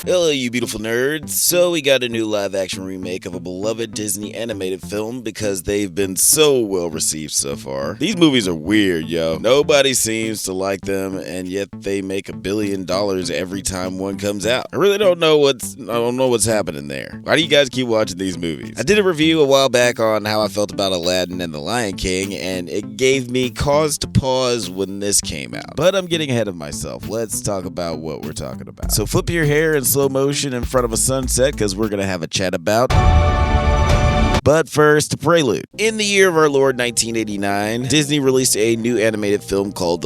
Hello, you beautiful nerds. So we got a new live-action remake of a beloved Disney animated film because they've been so well received so far. These movies are weird, yo. Nobody seems to like them, and yet they make $1 billion every time one comes out. I really don't know what's happening there. Why do you guys keep watching these movies? I did a review a while back on how I felt about Aladdin and the Lion King, and it gave me cause to pause when this came out. But I'm getting ahead of myself. Let's talk about what we're talking about. So flip your hair in slow motion in front of a sunset, because we're gonna have a chat about. But first, Prelude. In the year of our Lord 1989, Disney released a new animated film called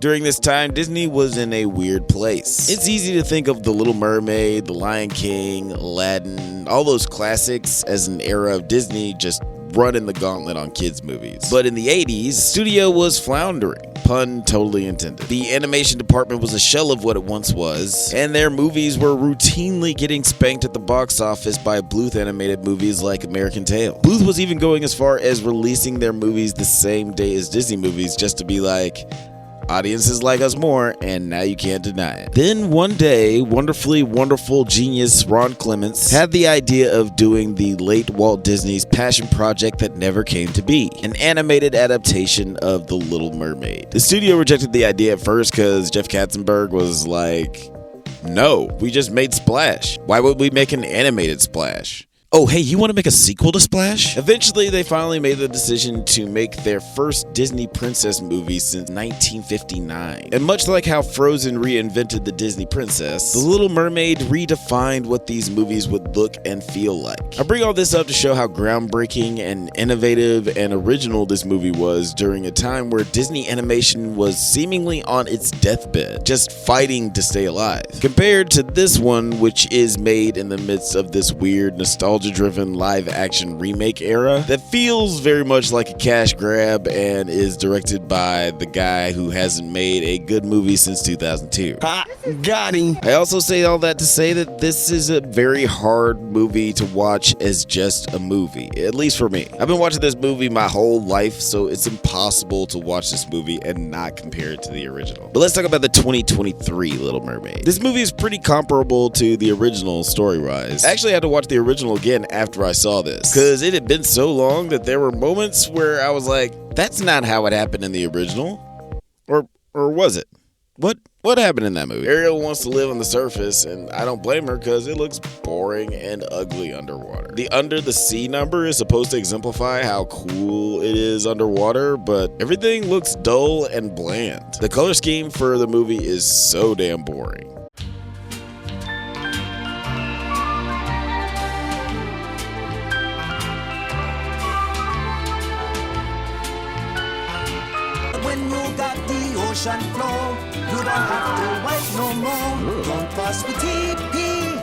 During this time, Disney was in a weird place. It's easy to think of The Little Mermaid, The Lion King, Aladdin, all those classics as an era of Disney just running the gauntlet on kids' movies. But in the 80s, the studio was floundering. Pun totally intended. The animation department was a shell of what it once was, and their movies were routinely getting spanked at the box office by Bluth animated movies like American Tail. Bluth was even going as far as releasing their movies the same day as Disney movies just to be like, audiences like us more, and now you can't deny it. Then one day, wonderfully wonderful genius Ron Clements had the idea of doing the late Walt Disney's passion project that never came to be, an animated adaptation of The Little Mermaid. The studio rejected the idea at first because Jeff Katzenberg was like, no, we just made Splash. Why would we make an animated Splash? Oh, hey, you want to make a sequel to Splash? Eventually, they finally made the decision to make their first Disney princess movie since 1959. And much like how Frozen reinvented the Disney princess, The Little Mermaid redefined what these movies would look and feel like. I bring all this up to show how groundbreaking and innovative and original this movie was during a time where Disney animation was seemingly on its deathbed, just fighting to stay alive. Compared to this one, which is made in the midst of this weird nostalgia-driven live-action remake era that feels very much like a cash grab and is directed by the guy who hasn't made a good movie since 2002. Got him. I also say all that to say that this is a very hard movie to watch as just a movie, at least for me. I've been watching this movie my whole life, so it's impossible to watch this movie and not compare it to the original. But let's talk about the 2023 Little Mermaid. This movie is pretty comparable to the original story-wise. I actually had to watch the original again after I saw this, because it had been so long that there were moments where I was like, that's not how it happened in the original. Or was it? What happened in that movie? Ariel wants to live on the surface, and I don't blame her because it looks boring and ugly underwater. The under the sea number is supposed to exemplify how cool it is underwater, but everything looks dull and bland. The color scheme for the movie is so damn boring. When you got the ocean floor, you don't have to wait no more. Don't fuss with TP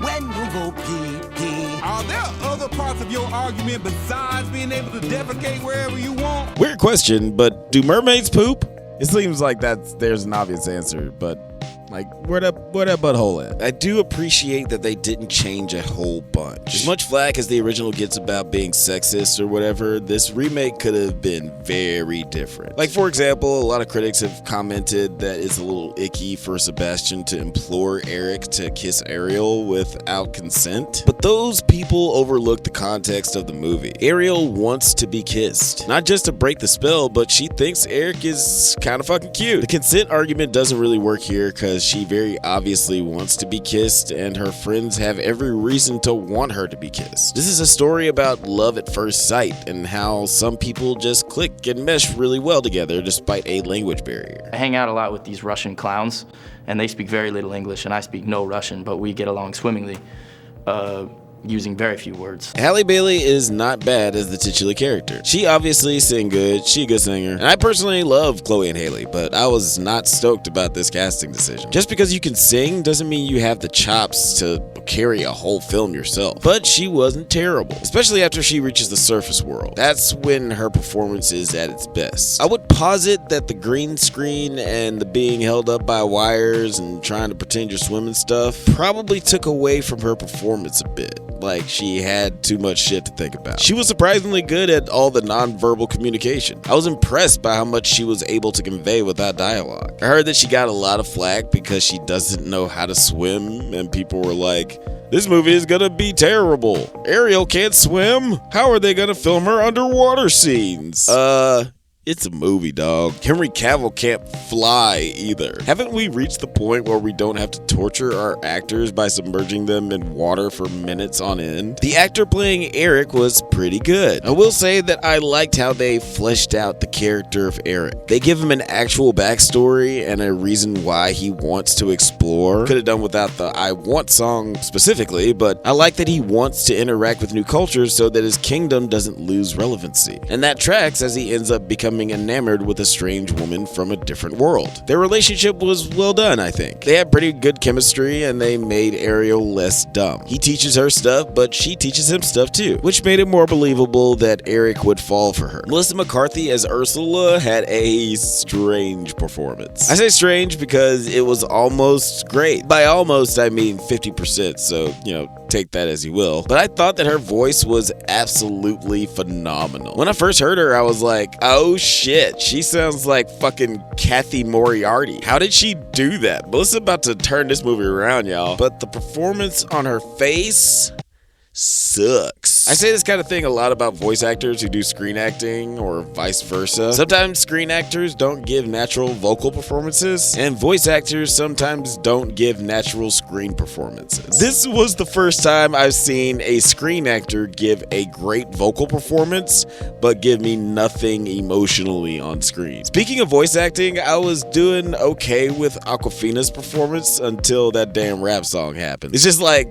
when you go pee-pee. Are there other parts of your argument besides being able to defecate wherever you want? Weird question, but do mermaids poop? It seems like there's an obvious answer, but like, where that butthole at? I do appreciate that they didn't change a whole bunch. As much flack as the original gets about being sexist or whatever, this remake could have been very different. Like, for example, a lot of critics have commented that it's a little icky for Sebastian to implore Eric to kiss Ariel without consent. But those people overlook the context of the movie. Ariel wants to be kissed. Not just to break the spell, but she thinks Eric is kind of fucking cute. The consent argument doesn't really work here because she very obviously wants to be kissed, and her friends have every reason to want her to be kissed. This is a story about love at first sight and how some people just click and mesh really well together despite a language barrier. I hang out a lot with these Russian clowns, and they speak very little English, and I speak no Russian, but we get along swimmingly. Using very few words. Halle Bailey is not bad as the titular character. She obviously sing good, she a good singer, and I personally love Chloe and Halle, but I was not stoked about this casting decision. Just because you can sing doesn't mean you have the chops to carry a whole film yourself. But she wasn't terrible, especially after she reaches the surface world. That's when her performance is at its best. I would posit that the green screen and the being held up by wires and trying to pretend you're swimming stuff probably took away from her performance a bit. like she had too much shit to think about. She was surprisingly good at all the nonverbal communication. I was impressed by how much she was able to convey without dialogue. I heard that she got a lot of flack because she doesn't know how to swim, and people were like, this movie is gonna be terrible. Ariel can't swim? How are they gonna film her underwater scenes? It's a movie, dog. Henry Cavill can't fly either. Haven't we reached the point where we don't have to torture our actors by submerging them in water for minutes on end? The actor playing Eric was pretty good. I will say that I liked how they fleshed out the character of Eric. They give him an actual backstory and a reason why he wants to explore. Could have done without the I Want song specifically, but I like that he wants to interact with new cultures so that his kingdom doesn't lose relevancy. And that tracks as he ends up becoming enamored with a strange woman from a different world. Their relationship was well done, I think. They had pretty good chemistry and they made Ariel less dumb. He teaches her stuff, but she teaches him stuff too, which made it more believable that Eric would fall for her. Melissa McCarthy as Ursula had a strange performance. I say strange because it was almost great. By almost, I mean 50%, so, take that as you will. But I thought that her voice was absolutely phenomenal. When I first heard her, I was like, oh shit, she sounds like fucking Kathy Moriarty. How did she do that? Melissa's about to turn this movie around, y'all. But the performance on her face sucks. I say this kind of thing a lot about voice actors who do screen acting or vice versa. Sometimes screen actors don't give natural vocal performances, and voice actors sometimes don't give natural screen performances. This was the first time I've seen a screen actor give a great vocal performance, but give me nothing emotionally on screen. Speaking of voice acting, I was doing okay with Awkwafina's performance until that damn rap song happened. It's just like,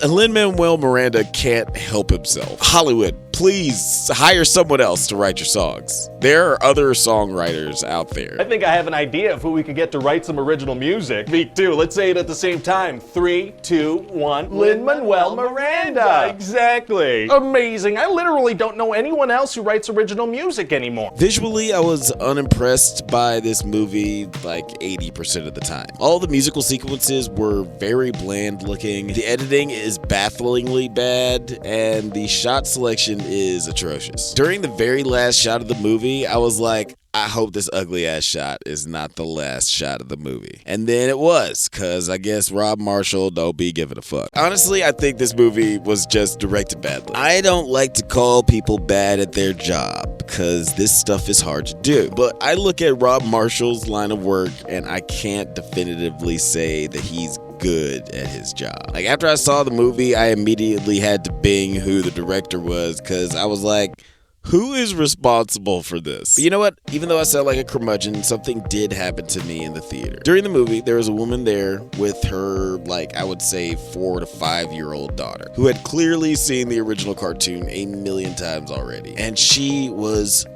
Lin-Manuel Miranda can't help himself. Hollywood, please hire someone else to write your songs. There are other songwriters out there. I think I have an idea of who we could get to write some original music. Me too. Let's say it at the same time. 3, 2, 1. Lin-Manuel Miranda. Exactly. Amazing. I literally don't know anyone else who writes original music anymore. Visually, I was unimpressed by this movie like 80% of the time. All the musical sequences were very bland looking. The editing is bafflingly bad, and the shot selection is atrocious. During the very last shot of the movie, I was like, I hope this ugly ass shot is not the last shot of the movie. And then it was, cause I guess Rob Marshall don't be giving a fuck. Honestly, I think this movie was just directed badly. I don't like to call people bad at their job, because this stuff is hard to do. But I look at Rob Marshall's line of work and I can't definitively say that he's good at his job. Like, after I saw the movie, I immediately had to Bing who the director was, because I was like, who is responsible for this? But you know what? Even though I sound like a curmudgeon, something did happen to me in the theater. During the movie, there was a woman there with her, I would say 4 to 5 year old daughter, who had clearly seen the original cartoon a million times already. And she was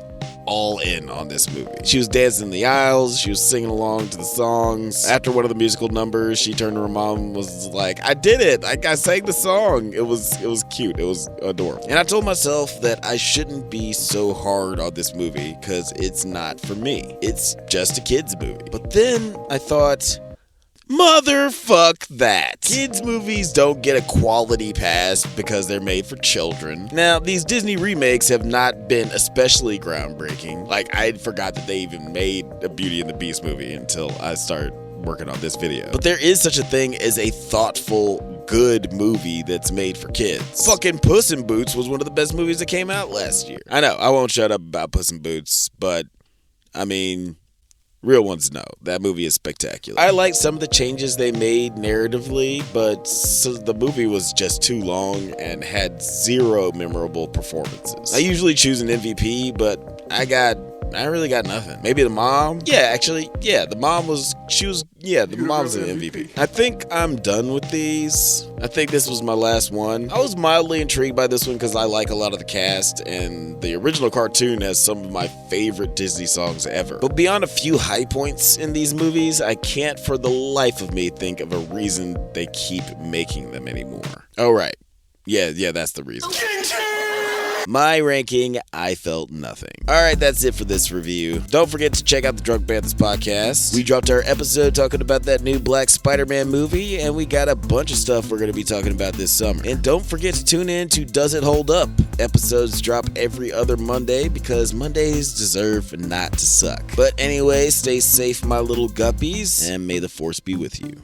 all in on this movie. She was dancing in the aisles, she was singing along to the songs. After one of the musical numbers, she turned to her mom and was like, I did it! I sang the song! It was cute, it was adorable. And I told myself that I shouldn't be so hard on this movie, because it's not for me. It's just a kid's movie. But then I thought, motherfuck that. Kids movies don't get a quality pass because they're made for children. Now, these Disney remakes have not been especially groundbreaking. I forgot that they even made a Beauty and the Beast movie until I started working on this video. But there is such a thing as a thoughtful, good movie that's made for kids. Fucking Puss in Boots was one of the best movies that came out last year. I know, I won't shut up about Puss in Boots, but I mean, real ones know. That movie is spectacular. I like some of the changes they made narratively, but the movie was just too long and had zero memorable performances. I usually choose an MVP, but I really got nothing. Maybe the mom? The mom's an MVP. I think I'm done with these. I think this was my last one. I was mildly intrigued by this one because I like a lot of the cast, and the original cartoon has some of my favorite Disney songs ever. But beyond a few high points in these movies, I can't for the life of me think of a reason they keep making them anymore. Oh, right. Yeah, that's the reason. My ranking, I felt nothing. Alright, that's it for this review. Don't forget to check out the Drunk Panthers podcast. We dropped our episode talking about that new Black Spider-Man movie, and we got a bunch of stuff we're going to be talking about this summer. And don't forget to tune in to Does It Hold Up? Episodes drop every other Monday because Mondays deserve not to suck. But anyway, stay safe, my little guppies, and may the force be with you.